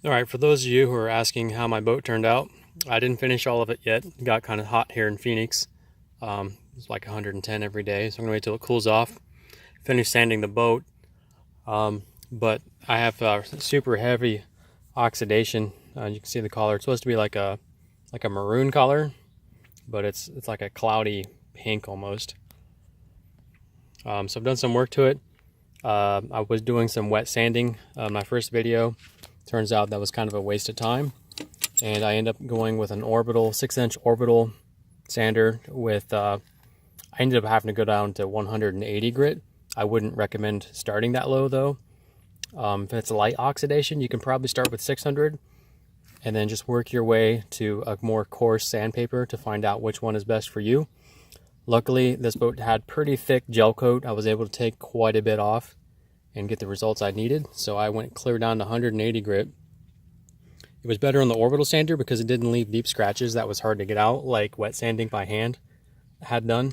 All right, for those of you who are asking how my boat turned out, I didn't finish all of it yet. It got kind of hot here in Phoenix. It's like 110 every day, so I'm gonna wait till it cools off. Finish sanding the boat, but I have super heavy oxidation. You can see the color. It's supposed to be like a maroon color, but it's like a cloudy pink almost. So I've done some work to it. I was doing some wet sanding my first video. Turns out that was kind of a waste of time, and I ended up going with an orbital 6-inch orbital sander with I ended up having to go down to 180 grit. I wouldn't recommend starting that low though. If it's light oxidation, you can probably start with 600 and then just work your way to a more coarse sandpaper to find out which one is best for you. Luckily, this boat had pretty thick gel coat. I was able to take quite a bit off and get the results I needed. So I went clear down to 180 grit. It was better on the orbital sander because it didn't leave deep scratches that was hard to get out, like wet sanding by hand had done.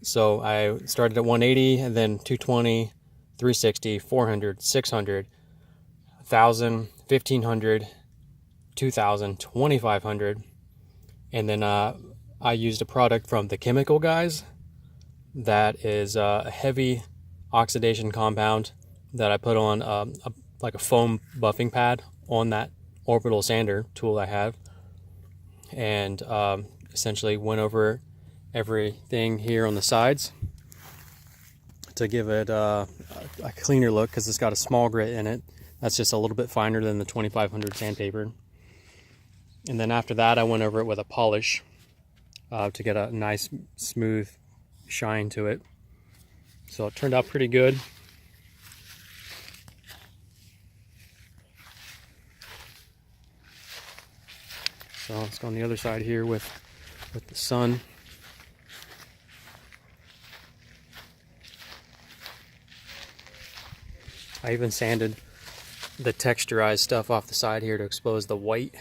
So I started at 180 and then 220, 360, 400, 600, 1000, 1500, 2000, 2500. And then I used a product from the chemical guys that is a heavy oxidation compound that I put on like a foam buffing pad on that orbital sander tool I have, and essentially went over everything here on the sides to give it a cleaner look, because it's got a small grit in it. That's just a little bit finer than the 2500 sandpaper. And then after that I went over it with a polish to get a nice smooth shine to it. So it turned out pretty good. So let's go on the other side here with the sun. I even sanded the texturized stuff off the side here to expose the white.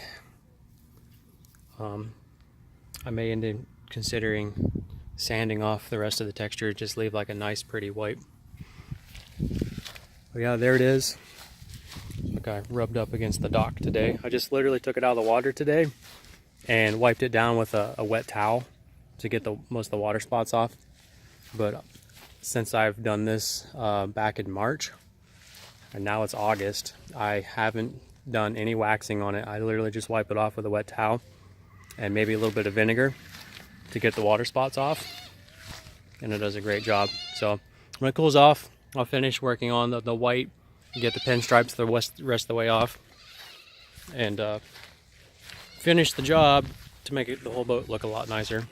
I may end up considering sanding off the rest of the texture, just leave like a nice pretty white. But yeah, there it is. Look, I rubbed up against the dock today. I just literally took it out of the water today and wiped it down with a wet towel to get most of the water spots off. But since I've done this back in March, and now it's August, I haven't done any waxing on it. I literally just wipe it off with a wet towel and maybe a little bit of vinegar to get the water spots off, and it does a great job. So when it cools off, I'll finish working on the white, get the pinstripes the rest of the way off, and finish the job to make the whole boat look a lot nicer.